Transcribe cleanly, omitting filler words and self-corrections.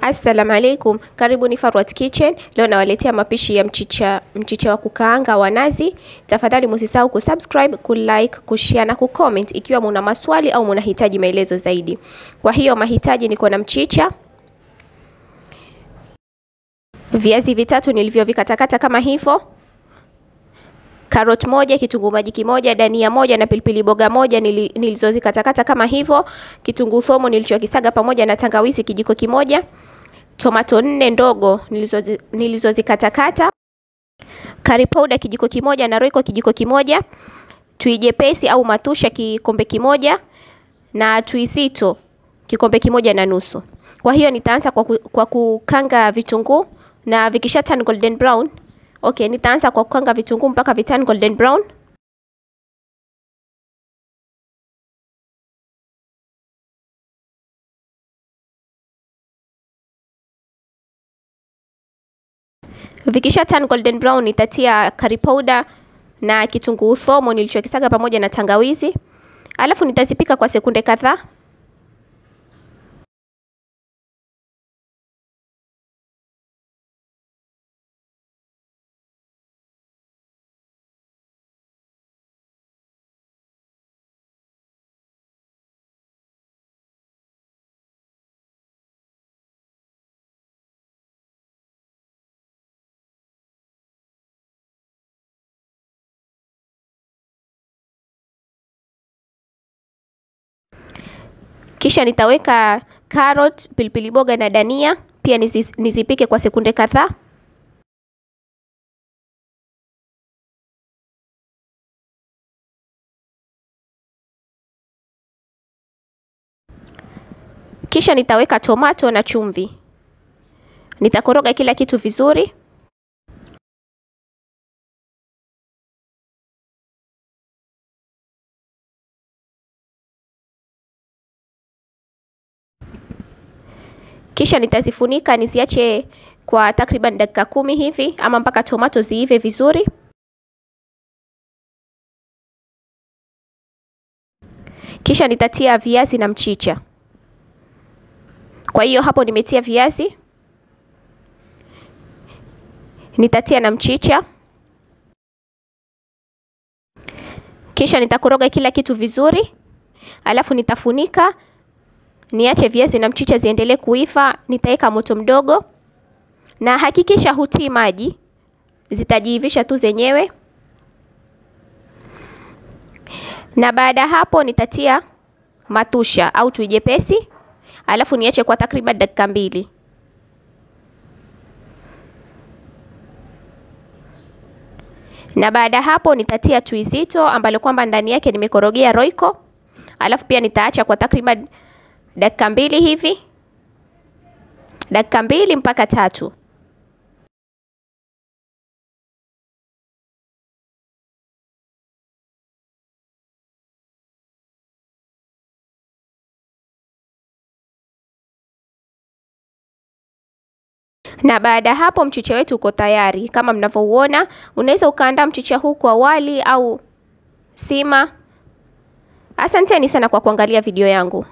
Assalamu alaikum, karibuni Farwat Kitchen. Leo nawaletea mapishi ya mchicha wa kukaanga wa nazi. Tafadhali msisahau kusubscribe, kulike, kushare na kucomment ikiwa muna maswali au mnahitaji maelezo zaidi. Kwa hiyo mahitaji, niko na mchicha, viazi vitatu nilivyovikata kama hivyo, carrot moja, kitunguu maji kimoja, dania moja na pilipili boga moja nilizozikatakata kama hivyo, kitunguu thomo nilichokisaga pamoja na tangawizi kijiko kimoja, tomato 4 ndogo nilizozikatakata, curry powder kijiko kimoja na roiko kijiko kimoja, tui jepesi au matusha kikombe kimoja na tui zito kikombe kimoja na nusu. Kwa hiyo nitaanza kwa kukanga vitunguu na vikisha turn golden brown. Okay, nitaanza kwa kukanga vitunguu mpaka viturn golden brown. Vikisha turn golden brown, nitatia curry powder na kitunguu thomo nilichokisaga pamoja na tangawizi. Alafu nitazipika kwa sekunde kadhaa. Kisha nitaweka carrot, pilipili boga na dania, pia nizipike kwa sekunde kadhaa. Kisha nitaweka tomato na chumvi. Nitakoroga kila kitu vizuri. Kisha nitazifunika nisiache kwa takriban dakika 10 hivi ama mpaka tomato ziive vizuri. Kisha nitatia viazi na mchicha. Kwa hiyo hapo nimetia viazi, nitatia na mchicha. Kisha nitakoroga kila kitu vizuri. Alafu nitafunika niache viazi na mchicha ziendelee kuiva. Nitaweka moto mdogo na hakikisha hutii maji, zitajiivisha tu zenyewe. Na baada hapo nitatia matusha au tui jepesi, alafu niache kwa takriban dakika 2. Na baada hapo nitatia tui zito ambalo kwamba ndani yake nimekorogea roiko, alafu pia nitaacha kwa takriban dakika 2 hivi, dakika 2 mpaka 3. Na baada hapo mchicha wetu uko tayari. Kama mnavyoona, unaweza ukaandaa mchicha huu kwa wali au sima. Asanteni sana kwa kuangalia video yangu.